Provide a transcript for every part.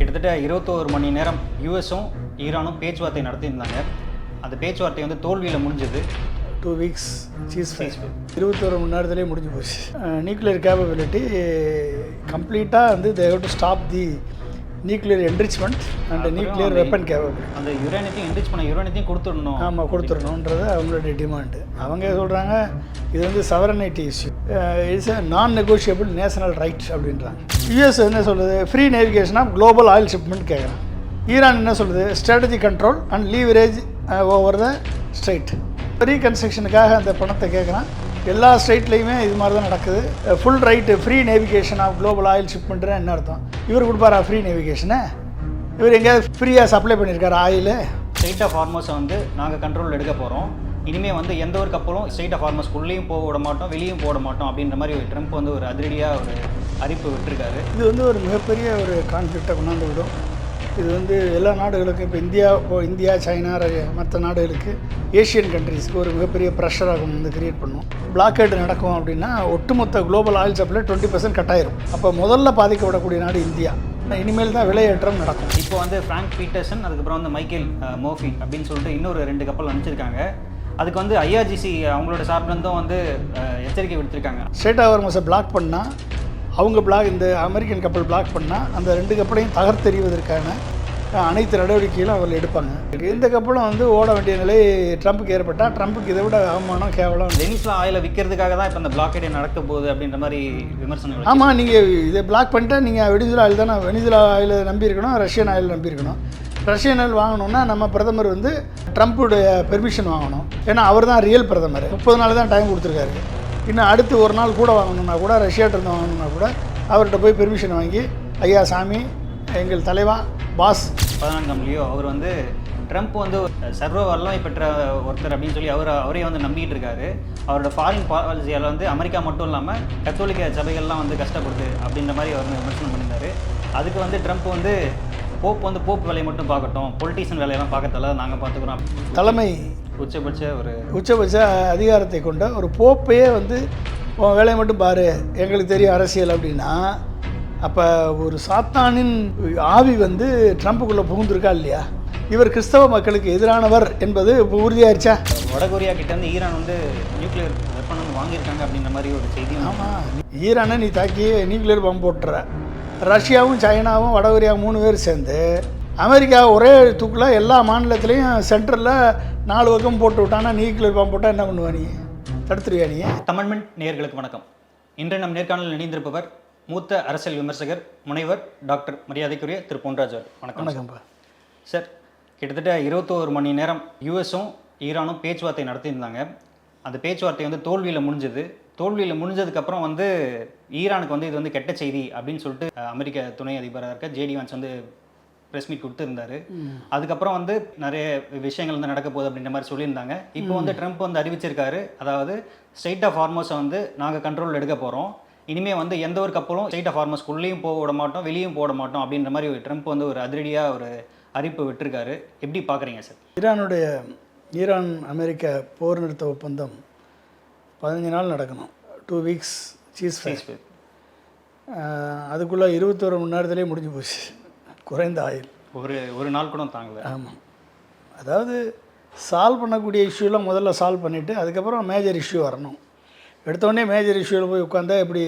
கிட்டத்தட்ட 21 மணி நேரம் யூஎஸும் ஈரானும் பேச்சுவார்த்தை நடத்தியிருந்தாங்க. அந்த பேச்சுவார்த்தை வந்து தோல்வியில் முடிஞ்சது. 2 வீக்ஸ் சீஸ் ஃபயர் 21 மணி நேரத்துலேயே முடிஞ்சு போச்சு. நியூக்ளியர் கேப்பபிலிட்டி கம்ப்ளீட்டாக வந்து they have to stop the nuclear enrichment and nuclear weapon capability. அந்த யுரேனியத்தையும் என்ரிச் பண்ண யுரேனியத்தையும் கொடுத்துடணும். ஆமாம், கொடுத்துடணுன்றது அவங்களுடைய டிமாண்டு. அவங்க சொல்கிறாங்க இது வந்து sovereignty issue, it's a non negotiable national right அப்படின்றாங்க. யூஎஸ் என்ன சொல்லுது, free navigation of global oil shipment கேட்குறாங்க. ஈரான் என்ன சொல்லுது, strategy control and leverage over the strait. ரீகன்ஸ்ட்ரக்ஷனுக்காக அந்த பணத்தை கேட்குறான். எல்லா ஸ்டேட்லேயுமே இது மாதிரி தான் நடக்குது. Full right free navigation of global oil ஷிப்மெண்ட்னா என்ன அர்த்தம்? இவர் கொடுப்பாரா ஃப்ரீ நேவிகேஷனை? இவர் எங்கேயாவது ஃப்ரீயாக சப்ளை பண்ணியிருக்காரு ஆயில்? ஸ்டேட் ஆஃப் ஹார்மோஸை வந்து நாங்கள் கண்ட்ரோல் எடுக்க போகிறோம். இனிமேல் வந்து எந்த ஒரு கப்பலும் ஸ்டேட் ஆஃப் ஹார்மோஸ்க்குள்ளேயும் போக விட மாட்டோம், வெளியும் போட மாட்டோம் அப்படின்ற மாதிரி ட்ரம்ப் வந்து ஒரு அதிரடியாக ஒரு அறிவிப்பு விட்டுருக்காரு. இது வந்து ஒரு மிகப்பெரிய ஒரு கான்ஃப்ளிக்டை கொண்டாந்து விடும். இது வந்து எல்லா நாடுகளுக்கும், இப்போ இந்தியா சைனா மற்ற நாடுகளுக்கு, ஏஷியன் கண்ட்ரீஸ்க்கு ஒரு மிகப்பெரிய ப்ரெஷராக வந்து கிரியேட் பண்ணும். பிளாக்கேட் நடக்கும் அப்படின்னா ஒட்டுமொத்த குளோபல் ஆயில் சப்ளை 20% கட் ஆயிரும். அப்போ முதல்ல பாதிக்கப்படக்கூடிய நாடு இந்தியா. இனிமேல் தான் விலையேற்றம் நடக்கும். இப்போ வந்து ஃப்ராங்க் பீட்டர்சன், அதுக்கப்புறம் வந்து மைக்கேல் மோஃபி அப்படின்னு சொல்லிட்டு இன்னொரு 2 கப்பல் அனுப்பிச்சிருக்காங்க. அதுக்கு வந்து ஐஆர்ஜிசி அவங்களோட சார்பிலிருந்தும் வந்து எச்சரிக்கை விடுத்திருக்காங்க. ஸ்ட்ரெயிட் ஆஃப் ஹார்மஸை பிளாக் பண்ணால், அவங்க இந்த அமெரிக்கன் கப்பல் பிளாக் பண்ணால் அந்த 2 கப்பலையும் தகர்த்தெறிவதற்கான அனைத்து நடவடிக்கைகளும் அவர்கள் எடுப்பாங்க. இந்த கப்பலும் வந்து ஓட வேண்டிய நிலை ட்ரம்ப்புக்கு ஏற்பட்டால், ட்ரம்ப்புக்கு இதை விட அவமானம் கேவலம். வெனிஸ்லா ஆயிலை விற்கிறதுக்காக தான் இப்போ இந்த பிளாக்கேட் நடக்க போகுது அப்படின்ற மாதிரி விமர்சனங்கள். ஆமாம், நீங்கள் இதை பிளாக் பண்ணிட்டா நீங்கள் வெனிசுலா ஆயில் தானே, வெனிசுலா ஆயிலை நம்பியிருக்கணும், ரஷ்யன் ஆயில் நம்பியிருக்கணும். ரஷ்யன் ஆயில் வாங்கணுன்னா நம்ம பிரதமர் வந்து ட்ரம்ப்புடைய பெர்மிஷன் வாங்கணும். ஏன்னா அவர் தான் ரியல் பிரதமர். 30 நாள் தான் டைம் கொடுத்துருக்காரு. இன்னும் அடுத்து ஒரு நாள் கூட வாங்கணுன்னா கூட, ரஷ்யாட்டிருந்து வாங்கணுன்னா கூட அவர்கிட்ட போய் பெர்மிஷன் வாங்கி, ஐயா சாமி எங்கள் தலைவா பாஸ் 14ஆம் லியோ அவர் வந்து ட்ரம்ப் வந்து சர்வ வல்லமை பெற்ற ஒருத்தர் அப்படின்னு சொல்லி அவரே வந்து நம்பிக்கிட்டு இருக்காரு. அவரோட ஃபாரின் பாலிசியால் வந்து அமெரிக்கா மட்டும் இல்லாமல் கத்தோலிக்க சபைகள்லாம் வந்து கஷ்டப்படுது அப்படின்ற மாதிரி அவர் விமர்சனம் பண்ணியிருந்தார். அதுக்கு வந்து ட்ரம்ப் வந்து போப் வேலையை மட்டும் பார்க்கட்டும், பொலிட்டீஷியன் வேலையெல்லாம் பார்க்கறதால நாங்கள் பார்த்துக்குறோம். தலைமை உச்சபட்ச அதிகாரத்தை கொண்ட ஒரு போப்பையே வந்து வேலையை மட்டும் பாரு, எங்களுக்கு தெரியும் அரசியல் அப்படின்னா, அப்போ ஒரு சாத்தானின் ஆவி வந்து ட்ரம்ப்புக்குள்ளே புகுந்திருக்கா இல்லையா? இவர் கிறிஸ்தவ மக்களுக்கு எதிரானவர் என்பது இப்போ உறுதியாயிருச்சா? வடகொரியா கிட்டேருந்து ஈரான் வந்து நியூக்ளியர் வெப்பன் வந்து வாங்கியிருக்காங்க அப்படின்ற மாதிரி ஒரு செய்தி. ஆமாம், ஈரானை நீ தாக்கி நியூக்ளியர் பம்ப் போட்டுற. ரஷ்யாவும் சைனாவும் வடகொரியாவும் 3 பேர் சேர்ந்து அமெரிக்கா ஒரே தூக்கில் எல்லா மாநிலத்திலையும் சென்ட்ரலில் 4 பக்கம் போட்டு விட்டானா, நியூக்ளியர் பம்ப் போட்டால் என்ன பண்ணுவா? நீ தடுத்துருவியா? நீ தமிழ்மெண்ட் நேயர்களுக்கு வணக்கம். இன்று நம் நேர்காணலில் இணைந்திருப்பவர் மூத்த அரசியல் விமர்சகர் முனைவர் டாக்டர் மரியாதைக்குரிய திரு பொன்ராஜ். வணக்கம். வணக்கம்ப்பா சார். கிட்டத்தட்ட 21 மணி நேரம் யூஎஸும் ஈரானும் பேச்சுவார்த்தை நடத்தியிருந்தாங்க. அந்த பேச்சுவார்த்தை வந்து தோல்வியில் முடிஞ்சது. தோல்வியில் முடிஞ்சதுக்கப்புறம் வந்து ஈரானுக்கு வந்து இது வந்து கெட்ட செய்தி அப்படின்னு சொல்லிட்டு அமெரிக்க துணை அதிபராக இருக்க ஜேடி வான்ஸ் வந்து ப்ரெஸ் மீட் கொடுத்துருந்தாரு. அதுக்கப்புறம் வந்து நிறைய விஷயங்கள் வந்து நடக்க போகுது அப்படின்ற மாதிரி சொல்லியிருந்தாங்க. இப்போ வந்து ட்ரம்ப் வந்து அறிவிச்சிருக்காரு, அதாவது ஸ்டேட் ஆஃப் ஹார்மோஸை வந்து நாங்கள் கண்ட்ரோல் எடுக்க போகிறோம். இனிமேல் வந்து எந்த ஒரு கப்பலும் ஸ்டேட் ஆஃப் ஹார்மோஸ்க்குள்ளேயும் போக விட மாட்டோம், வெளியும் போட மாட்டோம் அப்படின்ற மாதிரி ட்ரம்ப் வந்து ஒரு அதிரடியாக ஒரு அறிவிப்பு விட்டுருக்காரு. எப்படி பார்க்குறீங்க சார்? ஈரான் அமெரிக்க போர் நிறுத்த ஒப்பந்தம் 15 நாள் நடக்கணும். 2 வீக்ஸ் சீஸ் ஃபயர். அதுக்குள்ளே 21 மணி நேரத்துலேயே முடிஞ்சு போச்சு. குறைந்த ஆயில் ஒரு நாள் கூட தாங்கல. ஆமாம், அதாவது சால்வ் பண்ணக்கூடிய இஷ்யூலாம் முதல்ல சால்வ் பண்ணிவிட்டு அதுக்கப்புறம் மேஜர் இஷ்யூ வரணும். எடுத்தோடனே மேஜர் இஷ்யூவில் போய் உட்காந்தா எப்படி?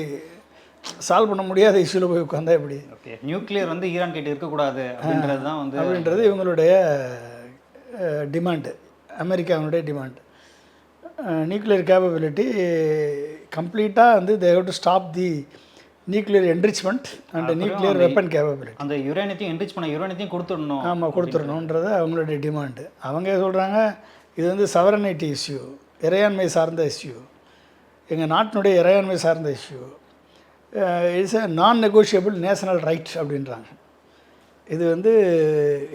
சால்வ் பண்ண முடியாத இஷ்யூவில் போய் உட்காந்தா எப்படி? ஓகே, நியூக்ளியர் வந்து ஈரான் கிட்ட இருக்கக்கூடாது அப்படின்றது தான் வந்து அப்படின்றது இவங்களுடைய டிமாண்டு, அமெரிக்காவுடைய டிமாண்டு. நியூக்ளியர் கேப்பபிலிட்டி கம்ப்ளீட்டாக வந்து they have to stop the nuclear enrichment and nuclear weapon capability. அந்த யுரேனியத்தையும் என்ரிச் பண்ண யுரேனியத்தையும் கொடுத்துடணும். ஆமாம், கொடுத்துடணுன்றது அவங்களுடைய டிமாண்டு. அவங்க சொல்கிறாங்க இது வந்து சவரனிட்டி இஷ்யூ, இறையாண்மை சார்ந்த இஷ்யூ, எங்கள் நாட்டினுடைய இறையாண்மை சார்ந்த issue, it's a non negotiable national right அப்படின்றாங்க. இது வந்து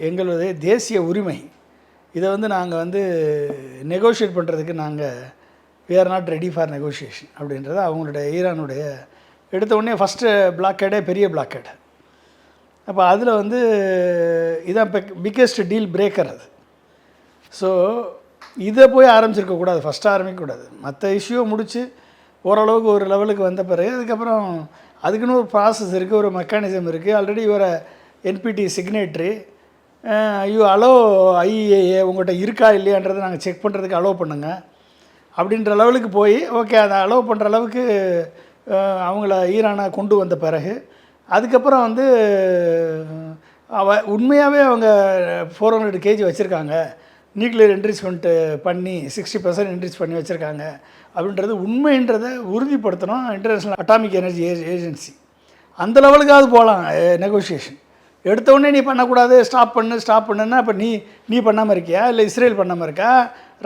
எங்களுடைய தேசிய உரிமை. இதை வந்து நாங்கள் வந்து நெகோஷியேட் பண்ணுறதுக்கு we are not ready for negotiation அப்படின்றது அவங்களுடைய ஈரானுடைய எடுத்த உடனே ஃபஸ்ட்டு பிளாக்கேடே பெரிய பிளாக்கேடு. அப்போ அதில் வந்து இதான் பிக்கெஸ்ட் டீல் பிரேக்கர் அது. ஸோ இதை போய் ஆரம்பிச்சிருக்கக்கூடாது, ஃபஸ்ட்டு ஆரம்பிக்கக்கூடாது. மற்ற இஷ்யூவை முடித்து ஓரளவுக்கு ஒரு லெவலுக்கு வந்த பிறகு அதுக்கப்புறம் அதுக்குன்னு ஒரு ப்ராசஸ் இருக்குது, ஒரு மெக்கானிசம் இருக்குது. ஆல்ரெடி இவரை என்பிடி சிக்னேட்ரி, யூ அலோ ஐஏஏ உங்கள்கிட்ட இருக்கா இல்லையான்றதை நாங்கள் செக் பண்ணுறதுக்கு அலோவ் பண்ணுங்க அப்படின்ற லெவலுக்கு போய் ஓகே அதை அலோவ் பண்ணுற அளவுக்கு அவங்கள ஈரானை கொண்டு வந்த பிறகு அதுக்கப்புறம் வந்து உண்மையாகவே அவங்க 400 kg வச்சுருக்காங்க, நியூக்ளியர் என்ரிச்மெண்ட்டு பண்ணி 60% என்ரிச் பண்ணி வச்சுருக்காங்க அப்படின்றது உண்மைன்றதை உறுதிப்படுத்தணும் இன்டர்நேஷ்னல் அட்டாமிக் எனர்ஜி ஏஜென்சி. அந்த லெவலுக்காவது போகலாம் நெகோஷியேஷன். எடுத்தோடனே நீ பண்ணக்கூடாது, ஸ்டாப் பண்ணுன்னா அப்போ நீ பண்ணாமல் இருக்கியா, இல்லை இஸ்ரேல் பண்ணாமல் இருக்கா,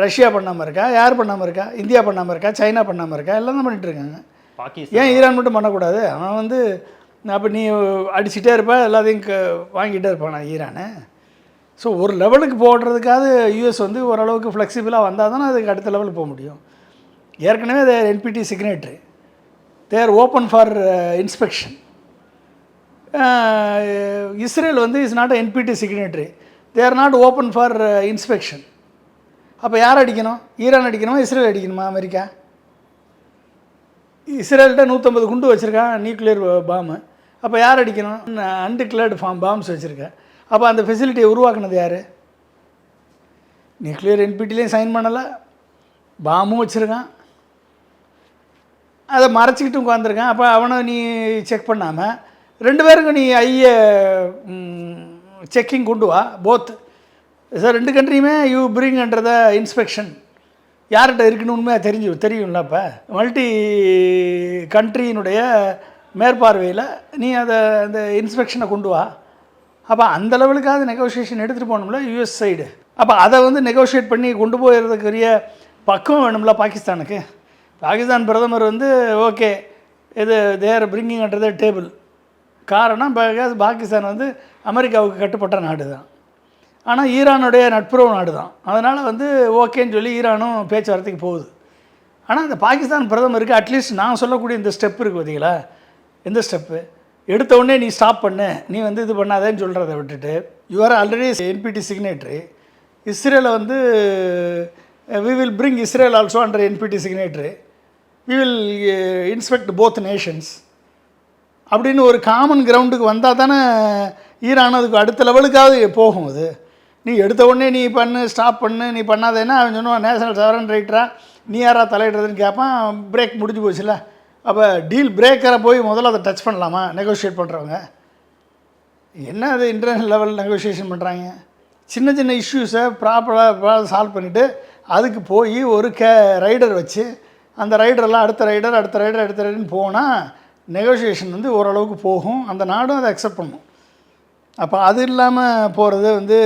ரஷ்யா பண்ணாமல் இருக்கா, யார் பண்ணாமல் இருக்கா, இந்தியா பண்ணாமல் இருக்கா, சைனா பண்ணாமல் இருக்கா, எல்லாம் தான் பண்ணிகிட்ருக்காங்க. ஏன் ஈரான் மட்டும் பண்ணக்கூடாது? அவன் வந்து அப்போ நீ அடிச்சுட்டே இருப்ப, எல்லாத்தையும் வாங்கிட்டே இருப்பானா ஈரானு? ஸோ ஒரு லெவலுக்கு போடுறதுக்காவது யூஎஸ் வந்து ஓரளவுக்கு ஃப்ளெக்சிபிளாக வந்தால் தானே அதுக்கு அடுத்த லெவலுக்கு போக முடியும். ஏற்கனவே they're NPT signatory, they're open for inspection. Israel வந்து is not NPT signatory, they're not open for inspection. அப்போ யார் அடிக்கணும்? ஈரான் அடிக்கணுமா, இஸ்ரேல் அடிக்கணுமா? அமெரிக்கா இஸ்ரேல்கிட்ட 150 குண்டு வச்சுருக்கான் நியூக்ளியர் பாம்பு. அப்போ யார் அடிக்கணும்? அன்டிக்ளேர்டு பாம்ஸ் வச்சுருக்கேன். அப்போ அந்த ஃபெசிலிட்டியை உருவாக்குனது யார்? நியூக்ளியர் என்பிடிலையும் சைன் பண்ணலை, பாம்பும் வச்சுருக்கான், அதை மறைச்சிக்கிட்டு உட்காந்துருக்கான். அப்போ அவனை நீ செக் பண்ணாமல் 2 பேருக்கும் நீ செக்கிங் கொண்டு வா போத் சார். 2 கண்ட்ரியுமே you bring under the inspection. யார்கிட்ட இருக்குன்னு உண்மையாக தெரியும்ல. இப்போ மல்டி கண்ட்ரியினுடைய மேற்பார்வையில் நீ அந்த இன்ஸ்பெக்ஷனை கொண்டு வா. அப்போ அந்த லெவலுக்காவது நெகோஷியேஷன் எடுத்துகிட்டு போகணும்ல யூஎஸ் சைடு. அப்போ அதை வந்து நெகோஷியேட் பண்ணி கொண்டு போகிறதுக்குரிய பக்குவம் வேணும்ல பாகிஸ்தானுக்கு. பாகிஸ்தான் பிரதமர் வந்து ஓகே இது தேர் பிரிங்கிங் அண்டர் த டேபிள். காரணம் பாகிஸ்தான் வந்து அமெரிக்காவுக்கு கட்டுப்பட்ட நாடு தான், ஆனால் ஈரானுடைய நட்புறவு நாடு தான். அதனால் வந்து ஓகேன்னு சொல்லி ஈரானும் பேச்சுவார்த்தைக்கு போகுது. ஆனால் இந்த பாகிஸ்தான் பிரதமருக்கு அட்லீஸ்ட் நான் சொல்லக்கூடிய இந்த ஸ்டெப் இருக்குது பார்த்தீங்களா, எந்த ஸ்டெப்பு எடுத்த உடனே நீ ஸ்டாப் பண்ணு, நீ வந்து இது பண்ணாதேன்னு சொல்கிறத விட்டுட்டு யூஆர் ஆல்ரெடி என்பிடி சிக்னேட்ரி. இஸ்ரேலை வந்து we will bring Israel also under NPT signatory, we will inspect both nations அப்படின்னு ஒரு காமன் கிரவுண்டுக்கு வந்தால் தானே ஈரான் அதுக்கு அடுத்த லெவலுக்காவது போகும். அது நீ எடுத்த உடனே நீ பண்ணு, ஸ்டாப் பண்ணு, நீ பண்ணாதேன்னா அவன் சொன்னுவான் நேஷனல் சவரன் ரைட்டரா நீ யாரா தலையிடுறதுன்னு கேட்பான். பிரேக் முடிஞ்சு போச்சுல. அப்போ டீல் பிரேக்கரை போய் முதல்ல அதை டச் பண்ணலாமா நெகோஷியேட் பண்ணுறவங்க? என்ன அது இன்டர்நேஷ்னல் லெவல் நெகோஷியேஷன் பண்ணுறாங்க? சின்ன சின்ன இஷ்யூஸை ப்ராப்பராக சால்வ் பண்ணிவிட்டு அதுக்கு போய் ஒரு ரைடர் வச்சு அந்த ரைடரெல்லாம் அடுத்த ரைடர்னு போனால் நெகோஷியேஷன் வந்து ஓரளவுக்கு போகும், அந்த நாடும் அதை அக்செப்ட் பண்ணும். அப்போ அது இல்லாமல் போகிறது வந்து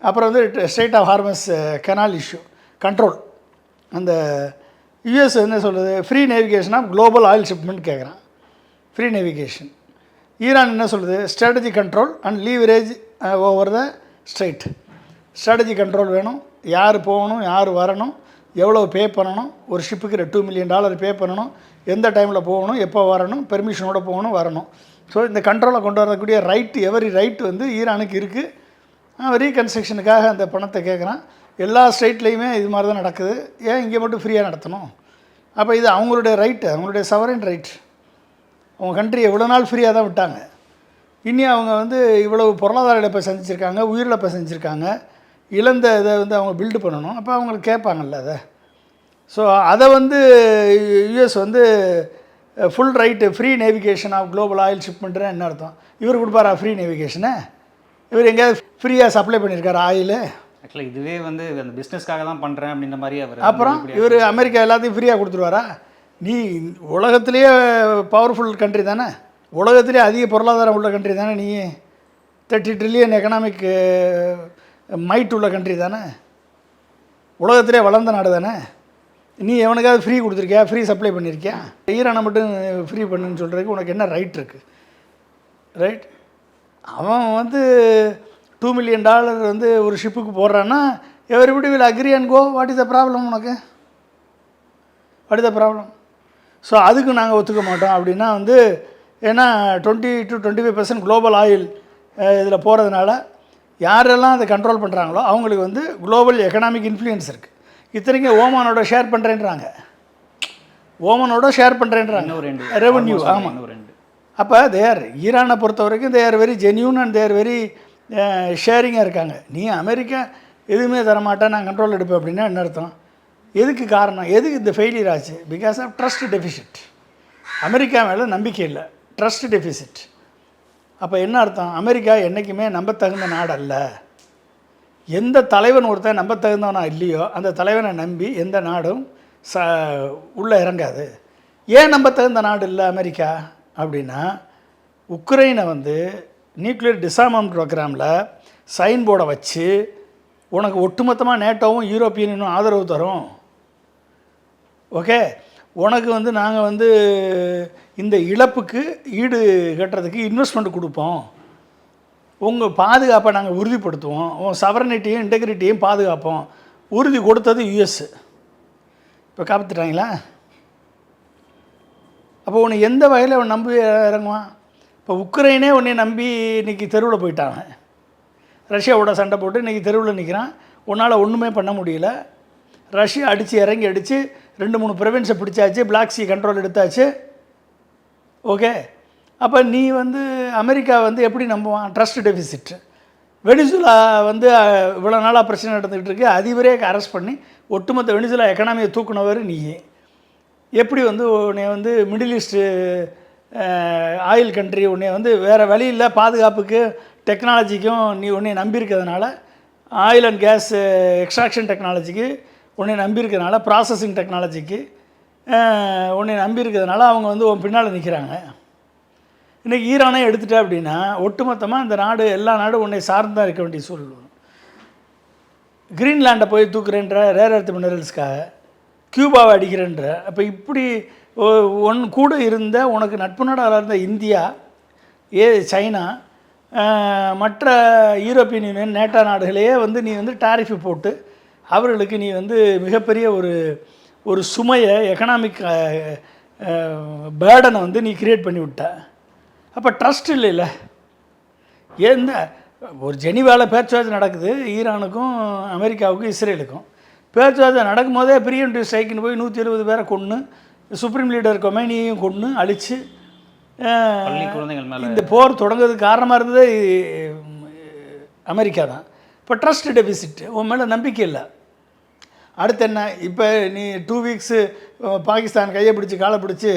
அப்புறம் வந்து strait of Hormuz canal issue control. அந்த யூஎஸ் என்ன சொல்கிறது, free navigation of global oil shipment கேட்குறான். Free navigation. ஈரான் என்ன சொல்லுது, strategy control and leverage over the strait. Strategy control வேணும், யார் போகணும், யார் வரணும், எவ்வளோ பே பண்ணணும், ஒரு ஷிப்புக்கு $2 million பே பண்ணணும், எந்த டைமில் போகணும், எப்போ வரணும், பெர்மிஷனோடு போகணும், வரணும். ஸோ இந்த கண்ட்ரோலை கொண்டு வரக்கூடிய எவரி ரைட் வந்து ஈரானுக்கு இருக்குது. ரீகன்ஸ்ட்ரக்ஷனுக்காக அந்த பணத்தை கேட்குறான். எல்லா ஸ்டேட்லேயுமே இது மாதிரி தான் நடக்குது. ஏன் இங்கே மட்டும் ஃப்ரீயாக நடத்தணும்? அப்போ இது அவங்களுடைய ரைட்டு, அவங்களுடைய சவரன் ரைட். அவங்க கண்ட்ரி எவ்வளோ நாள் ஃப்ரீயாக தான் விட்டாங்க. இனி அவங்க வந்து இவ்வளவு பொருளாதார இழப்பை செஞ்சுருக்காங்க, உயிரிழப்பை செஞ்சுருக்காங்க, இழந்த இதை வந்து அவங்க பில்டு பண்ணணும். அப்போ அவங்களுக்கு கேட்பாங்கல்ல அதை. ஸோ அதை வந்து யூஎஸ் வந்து full right free navigation of global oil ஷிப்மெண்ட்டுன்னு என்ன அர்த்தம்? இவர் கொடுப்பாரா ஃப்ரீ நேவிகேஷனை? இவர் எங்கேயாவது ஃப்ரீயாக சப்ளை பண்ணியிருக்காரு ஆயிலு? ஆக்சுவலாக இதுவே வந்து அந்த பிஸ்னஸ்க்காக தான் பண்ணுறேன் அப்படின்ற மாதிரி அவர். அப்புறம் இவர் அமெரிக்கா எல்லாத்தையும் ஃப்ரீயாக கொடுத்துருவாரா? நீ உலகத்துலேயே பவர்ஃபுல் கண்ட்ரி தானே, உலகத்துலேயே அதிக பொருளாதாரம் உள்ள கண்ட்ரி தானே, நீ 30 trillion எக்கனாமிக் மைட் உள்ள கண்ட்ரி தானே, உலகத்திலே வளர்ந்த நாடு தானே. நீ எவனுக்காவது ஃப்ரீ கொடுத்துருக்கியா, ஃப்ரீ சப்ளை பண்ணியிருக்கியா? ஈரானை மட்டும் ஃப்ரீ பண்ணுன்னு சொல்கிறதுக்கு உனக்கு என்ன ரைட் இருக்குது? ரைட். அவன் வந்து $2 million வந்து ஒரு ஷிப்புக்கு போடுறான்னா everybody will agree and go. What is the problem உனக்கு? What is the problem? So அதுக்கு நாங்கள் ஒத்துக்க மாட்டோம் அப்படின்னா வந்து, ஏன்னா 20 to 25% குளோபல் ஆயில் இதில் போகிறதுனால யாரெல்லாம் அதை கண்ட்ரோல் பண்ணுறாங்களோ அவங்களுக்கு வந்து குளோபல் எக்கனாமிக் இன்ஃப்ளூயன்ஸ் இருக்குது. இத்தனைக்கும் ஓமானோட ஷேர் பண்ணுறேன்றாங்க, ஓமனோட ஷேர் பண்ணுறேன்றாங்க ரெவன்யூ. ஆமாம், அப்போ தேர் ஈரானை பொறுத்த வரைக்கும் they're very genuine and they're very ஷேரிங்காக இருக்காங்க. நீ அமெரிக்கா எதுவுமே தரமாட்டேன், நான் கண்ட்ரோல் எடுப்பேன் அப்படின்னா என்ன அர்த்தம்? எதுக்கு காரணம்? எதுக்கு இந்த ஃபெயிலியர் ஆச்சு? Because of trust deficit. America மேலே நம்பிக்கை இல்லை, ட்ரஸ்ட் டெஃபிசிட். அப்போ என்ன அர்த்தம்? அமெரிக்கா என்றைக்குமே நம்பத்தகுந்த நாடு அல்ல. எந்த தலைவன் ஒருத்தன் நம்பத்தகுந்தவனா இல்லையோ அந்த தலைவனை நம்பி எந்த நாடும் உள்ளே இறங்காது. ஏன் நம்பத்தகுந்த நாடு இல்லை அமெரிக்கா அப்படின்னா, உக்ரைனை வந்து நியூக்ளியர் டிசார்மமெண்ட் ப்ரோக்ராமில் சைன் போர்டை வச்சு உனக்கு ஒட்டுமொத்தமாக நேட்டோவும் யூரோப்பியன் யூனியனும் ஆதரவு தரும். ஓகே, உனக்கு வந்து நாங்கள் வந்து இந்த இழப்புக்கு ஈடு கட்டுறதுக்கு இன்வெஸ்ட்மெண்ட் கொடுப்போம், உங்கள் பாதுகாப்பை நாங்கள் உறுதிப்படுத்துவோம், உன் சவரனிட்டியும் இன்டெகிரிட்டியும் பாதுகாப்போம். உறுதி கொடுத்தது யுஎஸ். இப்போ காப்பாற்றிட்டாங்களா? அப்போ உன்னை எந்த வகையில் அவன் நம்பி இறங்குவான்? இப்போ உக்ரைனே உன்னை நம்பி இன்றைக்கி தெருவில் போயிட்டாங்க, ரஷ்யாவோட சண்டை போட்டு இன்றைக்கி தெருவில் நிற்கிறான். உன்னால் ஒன்றுமே பண்ண முடியல. ரஷ்யா அடித்து இறங்கி அடித்து 2-3 ப்ரொவின்ஸை பிடிச்சாச்சு, பிளாக் சி கண்ட்ரோல் எடுத்தாச்சு. ஓகே, அப்போ நீ வந்து அமெரிக்கா வந்து எப்படி நம்புவான்? Trust deficit. வெனிசுலா வந்து இவ்வளோ நாளாக பிரச்சனை நடந்துக்கிட்டு இருக்கு, அதிபரே அரெஸ்ட் பண்ணி ஒட்டுமொத்த வெனிசுலா எக்கனாமியை தூக்குனவர் நீயே. எப்படி வந்து உன்னை வந்து மிடில் ஈஸ்ட்டு ஆயில் கண்ட்ரி உன்னை வந்து வேறு வழியில் பாதுகாப்புக்கு டெக்னாலஜிக்கும் நீ உன்னை நம்பியிருக்கிறதுனால, ஆயில் அண்ட் கேஸ் எக்ஸ்ட்ராக்ஷன் டெக்னாலஜிக்கு உன்னை நம்பியிருக்கிறதுனால, ப்ராசஸிங் டெக்னாலஜிக்கு உன்னை நம்பியிருக்கிறதுனால அவங்க வந்து உன் பின்னால் நிற்கிறாங்க. இன்றைக்கி ஈரானே எடுத்துட்டா அப்படின்னா ஒட்டுமொத்தமாக இந்த நாடு எல்லா நாடும் உன்னை சார்ந்து தான் இருக்க வேண்டிய சூழ்நிலை. கிரீன்லாண்டை போய் தூக்குறேன்ற ரேர் எர்த் மினரல்ஸ்க்காக, கியூபாவை அடிக்கிறேன்ற. அப்போ இப்படி கூட இருந்த உனக்கு நட்பு நாடாக இருந்த இந்தியா, சைனா, மற்ற யூரோப்பியன் யூனியன், நேட்டோ நாடுகளையே வந்து நீ வந்து டாரிஃபு போட்டு அவர்களுக்கு நீ வந்து மிகப்பெரிய ஒரு சுமையை, எக்கனாமிக் பேர்டனை வந்து நீ கிரியேட் பண்ணி விட்ட. அப்போ ட்ரஸ்ட் இல்லைல்ல. எந்த ஒரு ஜெனிவாவில் பேச்சுவார்த்தை நடக்குது ஈரானுக்கும் அமெரிக்காவுக்கும் இஸ்ரேலுக்கும். பேச்சுவார்த்தை நடக்கும்போதே ப்ரீஎம்டிவ் ஸ்ட்ரைக்குன்னு போய் 170 பேரை கொன்று, சுப்ரீம் லீடர் கொமேனியையும் கொன்று அழித்து இந்த போர் தொடங்குறதுக்கு காரணமாக இருந்ததே அமெரிக்கா தான். இப்போ ட்ரஸ்ட் டெபிசிட், உன் மேலே நம்பிக்கை இல்லை. அடுத்து என்ன? இப்போ நீ 2 வீக்ஸு பாகிஸ்தான் கையை பிடிச்சி காலை பிடிச்சி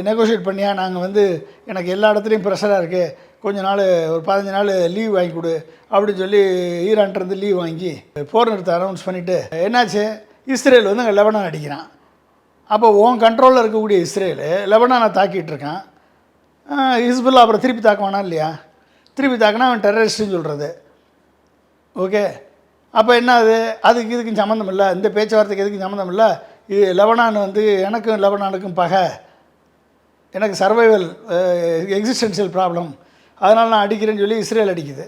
நெகோஷியேட் பண்ணியா, நாங்கள் வந்து எனக்கு எல்லா இடத்துலையும் ப்ரெஷராக இருக்குது, கொஞ்ச நாள் ஒரு 15 நாள் லீவ் வாங்கி கொடு அப்படின்னு சொல்லி ஈரான்கிட்டருந்து லீவ் வாங்கி போர் நிறுத்த அனௌன்ஸ் பண்ணிவிட்டு என்னாச்சு? இஸ்ரேல் வந்து அங்கே லெபனான் அடிக்கிறான். அப்போ உன் கண்ட்ரோலில் இருக்கக்கூடிய இஸ்ரேல் லெபனானை தாக்கிட்டு இருக்கான். ஹிஸ்புல்லா அப்புறம் திருப்பி தாக்குவானா இல்லையா? திருப்பி தாக்கினா அவன் டெரரிஸ்ட்டுன்னு சொல்கிறது. ஓகே, அப்போ என்ன அதுக்கு இதுக்கும் சம்மந்தம் இல்லை, இந்த பேச்சுவார்த்தைக்கு எதுக்கும் சம்மந்தம் இல்லை. இது லெபனான் வந்து எனக்கும் லெபனானுக்கும் பகை, எனக்கு சர்வைவல் எக்ஸிஸ்டென்ஷியல் ப்ராப்ளம், அதனால் நான் அடிக்கிறேன்னு சொல்லி இஸ்ரேல் அடிக்குது.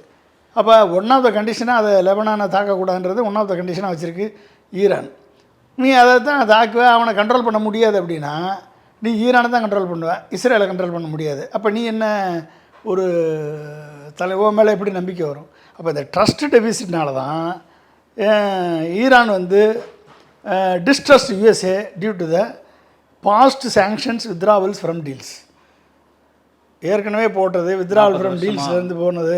அப்போ ஒன் ஆஃப் த கண்டிஷனாக அதை லெபனானை தாக்கக்கூடாதுன்றது ஒன் ஆஃப் த கண்டிஷனாக வச்சுருக்கு ஈரான். நீ அதை தான் தாக்குவே, அவனை கண்ட்ரோல் பண்ண முடியாது அப்படின்னா நீ ஈரானை தான் கண்ட்ரோல் பண்ணுவேன், இஸ்ரேலை கண்ட்ரோல் பண்ண முடியாது. அப்போ நீ என்ன ஒரு தலைவன் மேலே எப்படி நம்பிக்கை வரும்? அப்போ இந்த ட்ரஸ்ட் டெபிசிட்னால தான் ஈரான் வந்து distrust USA due to the past sanctions withdrawals from deals. ஏற்கனவே போட்டது வித்ராவல் ஃப்ரம் டீல்ஸ்லேருந்து போனது,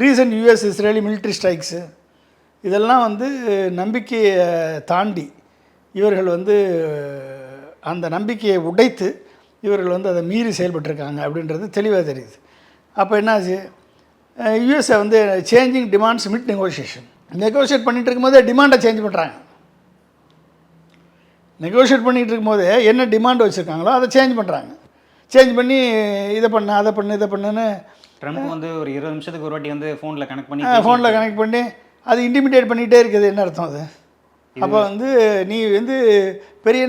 recent US Israeli military strikes, இதெல்லாம் வந்து நம்பிக்கையை தாண்டி இவர்கள் வந்து அந்த நம்பிக்கையை உடைத்து இவர்கள் வந்து அதை மீறி செயல்பட்டுருக்காங்க அப்படின்றது தெளிவாக தெரியுது. அப்போ என்னாச்சு? யூஎஸ்ஏ வந்து சேஞ்சிங் டிமாண்ட்ஸ் மிட் நெகோஷியேட் பண்ணிகிட்டு இருக்கும்போதே டிமாண்டை சேஞ்ச் பண்ணுறாங்க. நெகோஷியேட் பண்ணிகிட்டு இருக்கும்போதே என்ன டிமாண்ட் வச்சுருக்காங்களோ அதை சேஞ்ச் பண்ணுறாங்க. சேஞ்ச் பண்ணி இதை பண்ணு, அதை பண்ணு, இதை பண்ணுன்னு ட்ரம்ப் வந்து ஒரு 20 நிமிஷத்துக்கு ஒரு வாட்டி வந்து ஃபோனில் கனெக்ட் பண்ணி அது இன்டிமிடேட் பண்ணிகிட்டே இருக்குது. என்ன அர்த்தம் அது? அப்போ வந்து நீ வந்து பெரிய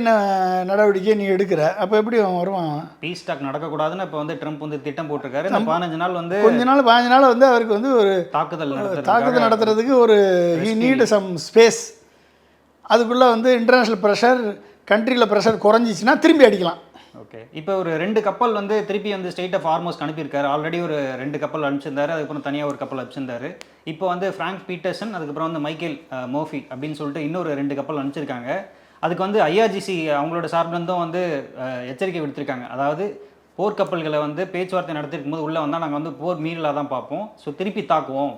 நடவடிக்கையை நீ எடுக்கிற, அப்போ எப்படி அவன் வருவான்? பீஸ் டாக் நடக்கக்கூடாதுன்னு இப்போ வந்து ட்ரம்ப் வந்து திட்டம் போட்டிருக்காரு. 15 நாள் வந்து 15 நாள் வந்து அவருக்கு வந்து ஒரு தாக்குதல் நடத்துறதுக்கு ஒரு நீடு சம் ஸ்பேஸ். அதுக்குள்ளே வந்து இன்டர்நேஷ்னல் ப்ரெஷர், கண்ட்ரியில் ப்ரெஷர் குறைஞ்சிச்சின்னா திரும்பி அடிக்கலாம். ஓகே, இப்போ ஒரு 2 கப்பல் வந்து திருப்பி வந்து ஸ்டேட் ஆஃப் ஹார்மோஸ்க்கு அனுப்பியிருக்காரு. ஆல்ரெடி ஒரு 2 கப்பல் அனுப்பிச்சிருந்தாரு, அதுக்கப்புறம் தனியாக ஒரு கப்பல் அனுப்பிச்சிருந்தாரு. இப்போ வந்து ஃப்ராங்க் பீட்டர்சன், அதுக்கப்புறம் வந்து மைக்கேல் மோஃபி அப்படின்னு சொல்லிட்டு இன்னொரு 2 கப்பல் அனுப்பிச்சிருக்காங்க. அதுக்கு வந்து ஐஆர்ஜிசி அவங்களோட சார்பிலிருந்தும் வந்து எச்சரிக்கை விடுத்திருக்காங்க. அதாவது போர்க்கப்பல்களை வந்து பேச்சுவார்த்தை நடத்திருக்கும் போது உள்ளே வந்தால் நாங்கள் வந்து போர் மீறலாக தான் பார்ப்போம், ஸோ திருப்பி தாக்குவோம்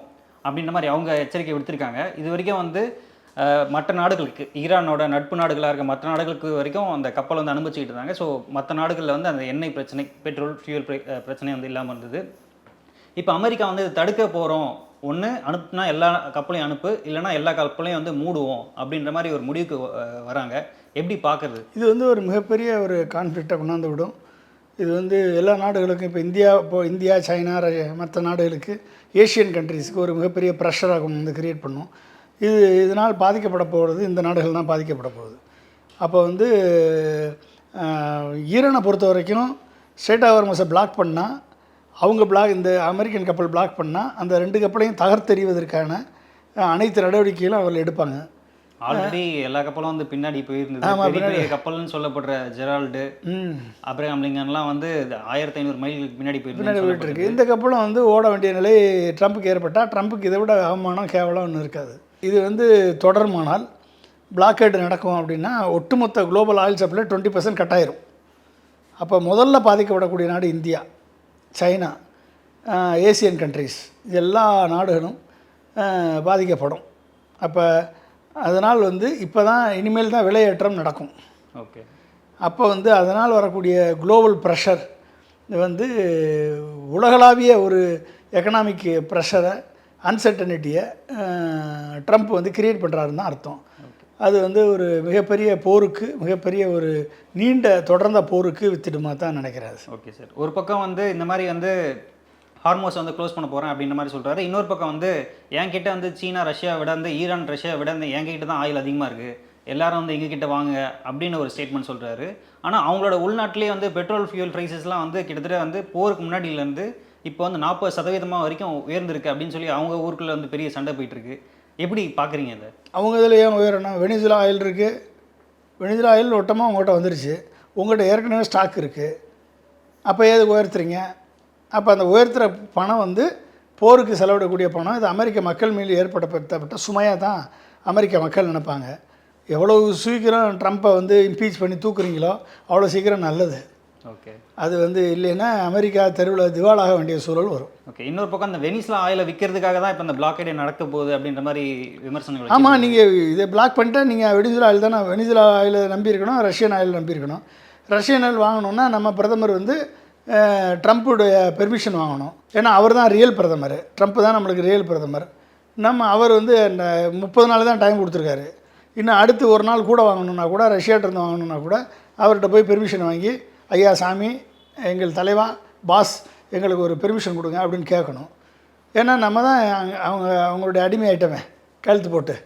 அப்படின்ற மாதிரி அவங்க எச்சரிக்கை விடுத்திருக்காங்க. இது வரைக்கும் வந்து மற்ற நாடுகளுக்கு, ஈரானோட நட்பு நாடுகளாக இருக்க மற்ற நாடுகளுக்கு வரைக்கும் அந்த கப்பல் வந்து அனுமதிச்சுக்கிட்டு இருந்தாங்க. ஸோ மற்ற நாடுகளில் வந்து அந்த எண்ணெய் பிரச்சனை, பெட்ரோல் ஃபியூல் பிரச்சனை வந்து இல்லாமல் இருந்தது. இப்போ அமெரிக்கா வந்து தடுக்க போகிறோம், ஒன்று அனுப்புனா எல்லா கப்பலையும் அனுப்பு, இல்லைனா எல்லா கப்பலையும் வந்து மூடுவோம் அப்படின்ற மாதிரி ஒரு முடிவுக்கு வராங்க. எப்படி பார்க்குறது? இது வந்து ஒரு மிகப்பெரிய ஒரு கான்ஃப்ளிக்டை கொண்டாந்து விடும். இது வந்து எல்லா நாடுகளுக்கும் இப்போ இந்தியா, சைனா, மற்ற நாடுகளுக்கு, ஏஷியன் கண்ட்ரீஸுக்கு ஒரு மிகப்பெரிய ப்ரெஷராக கொண்டு வந்து கிரியேட் பண்ணும். இதனால் பாதிக்கப்பட போகிறது இந்த நாடுகள் தான் பாதிக்கப்பட போகுது. அப்போ வந்து ஈரானை பொறுத்த வரைக்கும் ஸ்ட்ரெயிட் ஹார்மஸை பிளாக் பண்ணால், இந்த அமெரிக்கன் கப்பல் பிளாக் பண்ணால் அந்த 2 கப்பலையும் தகர்த்தெறிவதற்கான அனைத்து நடவடிக்கைகளும் அவர்கள் எடுப்பாங்க. ஆல்ரெடி எல்லா கப்பலும் வந்து பின்னாடி போயிருந்தது. பெரிய கப்பல்னு சொல்லப்படுற ஜெரால்டு, அப்ரஹாம் லிங்கன்லாம் வந்து 1500 மைலுக்கு பின்னாடி போயிட்டு இந்த கப்பலும் வந்து ஓட வேண்டிய நிலை ட்ரம்ப்புக்கு ஏற்பட்டால், ட்ரம்ப்புக்கு இதை விட அவமானம், கேவலம் ஒன்றும் இருக்காது. இது வந்து தொடருமானால் பிளாக்கேட் நடக்கும் அப்படின்னா ஒட்டுமொத்த குளோபல் ஆயில் சப்ளை 20% கட் ஆயிரும். அப்போ முதல்ல பாதிக்கப்படக்கூடிய நாடு இந்தியா, சைனா, ஏசியன் கண்ட்ரீஸ், இது எல்லா நாடுகளும் பாதிக்கப்படும். அப்போ அதனால் வந்து இப்போ தான் இனிமேல் தான் விலையேற்றம் நடக்கும். ஓகே. அப்போ வந்து அதனால் வரக்கூடிய குளோபல் ப்ரெஷர் வந்து உலகளாவிய ஒரு எக்கனாமிக் ப்ரெஷரை, அன்சர்டனிட்டியை ட்ரம்ப் வந்து கிரியேட் பண்ணுறாருன்னு தான் அர்த்தம். அது வந்து ஒரு மிகப்பெரிய போருக்கு, மிகப்பெரிய ஒரு நீண்ட தொடர்ந்த போருக்கு வித்திடுமா தான் நினைக்கிறாரு. Okay sir. ஒரு பக்கம் வந்து இந்த மாதிரி வந்து ஹார்மோஸ் வந்து க்ளோஸ் பண்ண போகிறேன் அப்படின்ற மாதிரி சொல்கிறாரு. இன்னொரு பக்கம் வந்து என்கிட்ட வந்து சீனா, ரஷ்யா விட வந்து ஈரான், ரஷ்யா விட வந்து என்கிட்ட தான் ஆயில் அதிகமாக இருக்குது, எல்லாரும் வந்து எங்ககிட்ட வாங்க அப்படின்னு ஒரு ஸ்டேட்மெண்ட் சொல்கிறாரு. ஆனால் அவங்களோட உள்நாட்டிலே வந்து பெட்ரோல் ஃபியூல் ப்ரைஸஸ்லாம் வந்து கிட்டத்தட்ட வந்து போருக்கு முன்னாடியிலேருந்து இப்போ வந்து 40% வரைக்கும் உயர்ந்திருக்கு அப்படின்னு சொல்லி அவங்க ஊருக்குள்ளே வந்து பெரிய சண்டை போயிட்டுருக்கு. எப்படி பார்க்குறீங்க இதை? அவங்க இதில் ஏன் உயரணும்? வெனிசுலா ஆயில் இருக்குது, வெனிசுலா ஆயில் ஒட்டமாக உங்கள்கிட்ட வந்துருச்சு, உங்கள்கிட்ட ஏற்கனவே ஸ்டாக் இருக்குது, அப்போ ஏது உயர்த்துறீங்க? அப்போ அந்த உயர்த்துகிற பணம் வந்து போருக்கு செலவிடக்கூடிய பணம். இது அமெரிக்க மக்கள் மீது ஏற்படுத்தப்பட்ட சுமையாக தான் அமெரிக்க மக்கள் நினைப்பாங்க. எவ்வளோ சீக்கிரம் ட்ரம்ப்பை வந்து இம்பீச் பண்ணி தூக்குறீங்களோ அவ்வளோ சீக்கிரம் நல்லது. ஓகே. அது வந்து இல்லைன்னா அமெரிக்கா தெருவில் திவாலாக வேண்டிய சூழல் வரும். ஓகே. இன்னொரு பக்கம் அந்த வெனிசுலா ஆயிலை விற்கிறதுக்காக தான் இப்போ இந்த பிளாக்கேடே நடக்க போகுது அப்படின்ற மாதிரி விமர்சனங்கள். ஆமாம், நீங்கள் இதை பிளாக் பண்ணிட்டா நீங்கள் வெனிசுலா ஆயில் தானே, வெனிசுலா ஆயில் நம்பியிருக்கணும், ரஷ்யன் ஆயில் நம்பியிருக்கணும். ரஷ்யன் ஆயில் வாங்கணுன்னா நம்ம பிரதமர் வந்து ட்ரம்ப்புடைய பெர்மிஷன் வாங்கணும். ஏன்னா அவர் தான் ரியல் பிரதமர், ட்ரம்ப் தான் நம்மளுக்கு ரியல் பிரதமர். அவர் வந்து 30 நாள் தான் டைம் கொடுத்துருக்காரு. இன்னும் அடுத்து ஒரு நாள் கூட வாங்கணுன்னா கூட, ரஷ்யாட்டிருந்து வாங்கணுன்னா கூட அவர்கிட்ட போய் பெர்மிஷன் வாங்கி, ஐயா சாமி, எங்கள் தலைவா, பாஸ், எங்களுக்கு ஒரு பெர்மிஷன் கொடுங்க அப்படின்னு கேட்கணும். ஏன்னா நம்ம தான் அவங்களுடைய அடிமை ஐட்டமே கழுத்து போட்டு.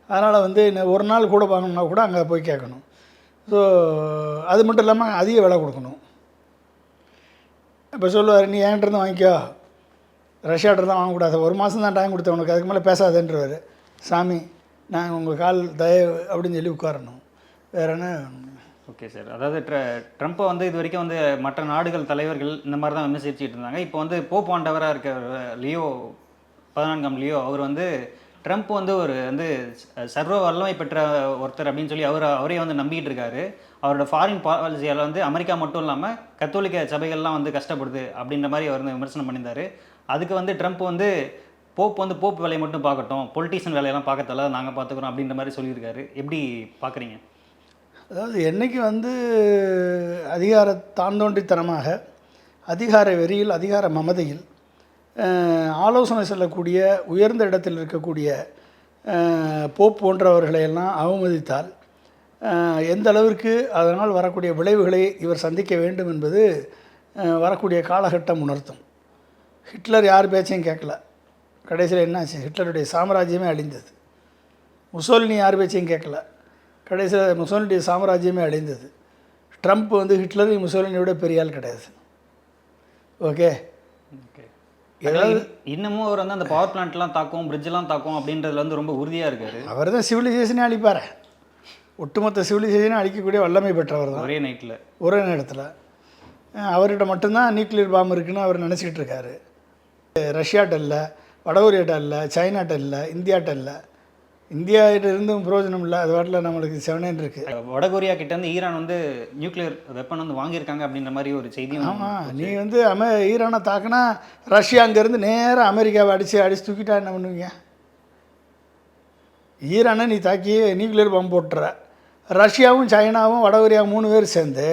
அதனால் வந்து ஒரு நாள் கூட வாங்கணுன்னா கூட அங்கே போய் கேட்கணும். ஸோ அது மட்டும் இல்லாமல் அதிக விலை கொடுக்கணும். இப்போ சொல்லுவார், நீ என்கிட்டருந்து வாங்கிக்கோ, ரஷ்யாட்டில் தான் வாங்கக்கூடாது, ஒரு மாதம் தான் டைம் கொடுத்தேன் உனக்கு, அதுக்கு மேலே பேசாதேன்றவர். சாமி, நாங்கள் உங்கள் கால் தயவு அப்படின்னு சொல்லி உட்காரணும். வேறு என்ன? Okay sir. அதாவது ட்ரம்ப்பை வந்து இது வரைக்கும் வந்து மற்ற நாடுகள் தலைவர்கள் இந்த மாதிரி தான் விமர்சிச்சுட்டு இருந்தாங்க. இப்போ வந்து போப் ஆண்டவராக இருக்க லியோ 14ஆம் லியோ அவர் வந்து ட்ரம்ப் வந்து ஒரு வந்து சர்வ வல்லமை பெற்ற ஒருத்தர் அப்படின்னு சொல்லி அவரே வந்து நம்பிக்கிட்டு இருக்காரு. அவரோட ஃபாரின் பாலிசியால் வந்து அமெரிக்கா மட்டும் இல்லாமல் கத்தோலிக்க சபைகள்லாம் வந்து கஷ்டப்படுது அப்படின்ற மாதிரி அவர் வந்து விமர்சனம் பண்ணியிருந்தார். அதுக்கு வந்து ட்ரம்ப் வந்து போப் வேலையை மட்டும் பார்க்கட்டும், பொலிட்டீஷியன் வேலையெல்லாம் பார்க்கறதால நாங்கள் பார்த்துக்குறோம் அப்படின்ற மாதிரி சொல்லியிருக்காரு. எப்படி பார்க்குறீங்க? அதாவது என்றைக்கு வந்து அதிகார தாந்தோன்றித்தனமாக, அதிகார வெறியில், அதிகார மமதையில் ஆலோசனை செல்லக்கூடிய உயர்ந்த இடத்தில் இருக்கக்கூடிய போப் போன்றவர்களையெல்லாம் அவமதித்தால் எந்த அளவிற்கு அதனால் வரக்கூடிய விளைவுகளை இவர் சந்திக்க வேண்டும் என்பது வரக்கூடிய காலகட்டம் உணர்த்தும். ஹிட்லர் யார் பேச்சையும் கேட்கல, கடைசியில் என்னாச்சு? ஹிட்லருடைய சாம்ராஜ்யமே அழிந்தது. முசோலினி யார் பேச்சையும் கேட்கல, கடைசியில் முசோலினியுடைய சாம்ராஜ்யமே அழிந்தது. ட்ரம்ப் வந்து ஹிட்லர், முசோலினியோட பெரிய ஆள் கிடையாது. ஓகே. இன்னமும் அவர் வந்து அந்த பவர் பிளான்ட்லாம் தாக்கும், பிரிட்ஜெலாம் தாக்கும் அப்படின்றதுல வந்து ரொம்ப உறுதியாக இருக்கார். அவர் தான் சிவிலைசேஷனே அழிப்பார், ஒட்டுமொத்த சிவிலைசேஷனை அழிக்கக்கூடிய வல்லமை பெற்றவர் தான். ஒரே நேரத்தில் அவர்கிட்ட மட்டும்தான் நியூக்ளியர் பாம்பு இருக்குன்னு அவர் நினச்சிக்கிட்டு இருக்காரு. ரஷ்யாட்ட இல்லை, வடகொரியாட்ட இல்லை, சைனாட்ட இல்லை, இந்தியாட்ட இல்லை, இந்தியாவிலிருந்தும் பிரயோஜனம் இல்லை, அது வாட்டில் நம்மளுக்கு செவனேன்னு இருக்குது. வடகொரியா கிட்ட இருந்து ஈரான் வந்து நியூக்ளியர் வெப்பன் வந்து வாங்கியிருக்காங்க அப்படின்ற மாதிரி ஒரு செய்தியும். ஆமாம், நீ வந்து ஈரானை தாக்குனா ரஷ்யா அங்கேருந்து நேராக அமெரிக்காவை அடித்து தூக்கிட்டா என்ன பண்ணுவீங்க? ஈரானை நீ தாக்கி நியூக்ளியர் பம்ப் போட்டுற, ரஷ்யாவும் சைனாவும் வடகொரியாவும் 3 பேர் சேர்ந்து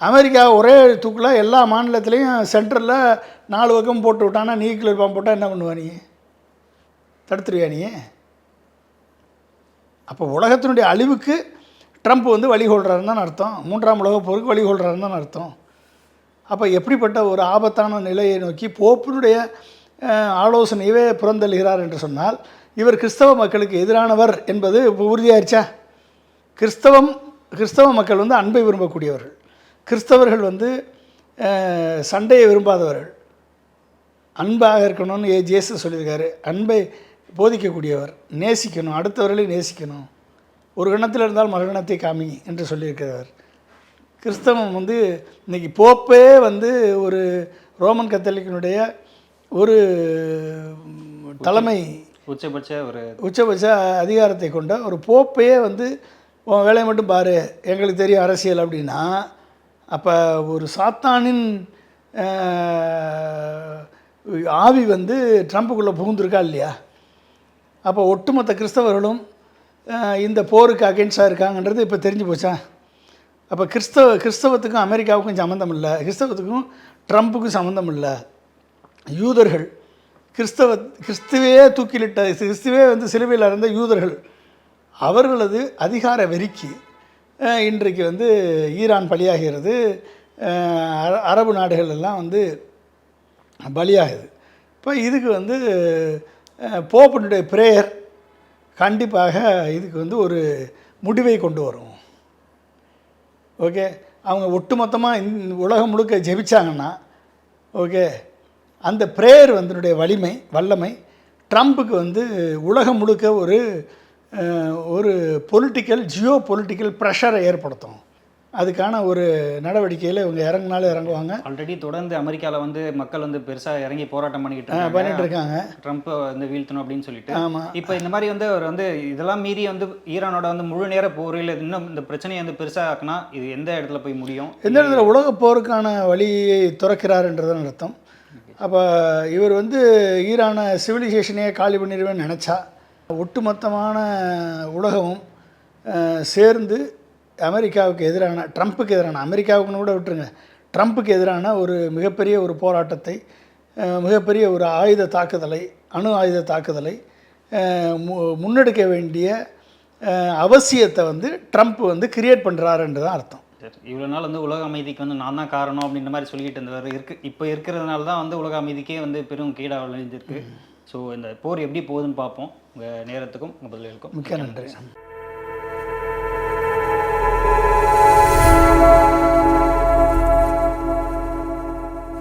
அமெரிக்கா ஒரே தூக்கில் எல்லா மாநிலத்திலையும் சென்ட்ரலில் 4 பக்கம் போட்டு விட்டானா நியூக்ளியர் பம்ப் போட்டால் என்ன பண்ணுவா? நீ தடுத்துருவியா நீ? அப்போ உலகத்தினுடைய அழிவுக்கு ட்ரம்ப் வந்து வழிகொள்கிறாருன்னு தான் அர்த்தம். 3ஆம் உலகப் போருக்கு வழிகொள்கிறாருன்னு தான் அர்த்தம். அப்போ எப்படிப்பட்ட ஒரு ஆபத்தான நிலையை நோக்கி போப்பினுடைய ஆலோசனையவே புறந்தள்ளுகிறார் என்று சொன்னால், இவர் கிறிஸ்தவ மக்களுக்கு எதிரானவர் என்பது உறுதியாயிருச்சா? கிறிஸ்தவ மக்கள் வந்து அன்பை விரும்பக்கூடியவர்கள், கிறிஸ்தவர்கள் வந்து சண்டையை விரும்பாதவர்கள், அன்பாக இருக்கணும்னு ஜேசு சொல்லியிருக்காரு. அன்பை போதிக்கக்கூடியவர், நேசிக்கணும், அடுத்தவர்களை நேசிக்கணும், ஒரு கணத்தில் இருந்தால் மறுகணத்தை காமி என்று சொல்லியிருக்கிறவர். கிறிஸ்தவம் வந்து இன்றைக்கி போப்பே வந்து ஒரு ரோமன் கத்தோலிக்கனுடைய ஒரு தலைமை உச்சபட்ச அதிகாரத்தை கொண்ட ஒரு போப்பையே வந்து உன் வேலையை மட்டும் பாரு, எங்களுக்கு தெரியும் அரசியல் அப்படின்னா, அப்போ ஒரு சாத்தானின் ஆவி வந்து ட்ரம்ப்புக்குள்ளே புகுந்துருக்கா இல்லையா? அப்போ ஒட்டுமொத்த கிறிஸ்தவர்களும் இந்த போருக்கு அகென்ஸ்டாக இருக்காங்கன்றது இப்போ தெரிஞ்சு போச்சா? அப்போ கிறிஸ்தவத்துக்கும் அமெரிக்காவுக்கும் சம்மந்தம் இல்லை, கிறிஸ்தவத்துக்கும் ட்ரம்ப்புக்கும் சம்மந்தம் இல்லை. யூதர்கள், கிறிஸ்துவே தூக்கிலிட்ட, கிறிஸ்துவே வந்து சிலுவையில் இருந்த யூதர்கள், அவர்களது அதிகார வெறிக்கு இன்றைக்கு வந்து ஈரான் பலியாகிறது, அரபு நாடுகள் எல்லாம் வந்து பலியாகுது. இப்போ இதுக்கு வந்து போப்பினுடைய பிரேயர் கண்டிப்பாக இதுக்கு வந்து ஒரு முடிவை கொண்டு வரும். ஓகே, அவங்க ஒட்டுமொத்தமாக உலகம் முழுக்க ஜெபிச்சாங்கன்னா, ஓகே, அந்த பிரேயர் வந்து வல்லமை ட்ரம்ப்புக்கு வந்து உலகம் முழுக்க ஒரு ஜியோ பொலிட்டிக்கல் ப்ரெஷரை ஏற்படுத்தும். அதுக்கான ஒரு நடவடிக்கையில் இவங்க இறங்கினாலும் இறங்குவாங்க. ஆல்ரெடி தொடர்ந்து அமெரிக்காவில் வந்து மக்கள் வந்து பெருசாக இறங்கி போராட்டம் பண்ணிட்டு இருக்காங்க, ட்ரம்ப்பை வந்து வீழ்த்தணும் அப்படின்னு சொல்லிட்டு. ஆமாம், இப்போ இந்த மாதிரி வந்து அவர் வந்து இதெல்லாம் மீறி வந்து ஈரானோட வந்து முழு நேர போரில் இன்னும் இந்த பிரச்சனையை வந்து பெருசாக ஆக்கினா இது எந்த இடத்துல போய் முடியும்? எந்த இடத்துல உலக போருக்கான வழியை துறக்கிறாருன்றதான் அர்த்தம். அப்போ இவர் வந்து ஈரானை சிவிலைசேஷனையே காலி பண்ணிடுவேன்னு நினச்சா, ஒட்டுமொத்தமான உலகமும் சேர்ந்து அமெரிக்காவுக்கு எதிரான, ட்ரம்ப்புக்கு எதிரான, அமெரிக்காவுக்குன்னு கூட விட்டுருங்க, ட்ரம்ப்புக்கு எதிரான ஒரு மிகப்பெரிய ஒரு போராட்டத்தை, மிகப்பெரிய ஒரு அணு ஆயுத தாக்குதலை முன்னெடுக்க வேண்டிய அவசியத்தை வந்து ட்ரம்ப் வந்து கிரியேட் பண்ணுறாருன்னு தான் அர்த்தம். இவ்வளோ நாள் வந்து உலக அமைதிக்கு வந்து நான் தான் காரணம் அப்படின்ற மாதிரி சொல்லிக்கிட்டு இருந்தவர் இப்போ இருக்கிறதுனால தான் வந்து உலக அமைதிக்கே வந்து பெரும் கீடாக விளைஞ்சிருக்கு. ஸோ இந்த போர் எப்படி போகுதுன்னு பார்ப்போம். உங்கள் நேரத்துக்கும் உங்கள் பதில்களுக்கும் மிக்க நன்றி.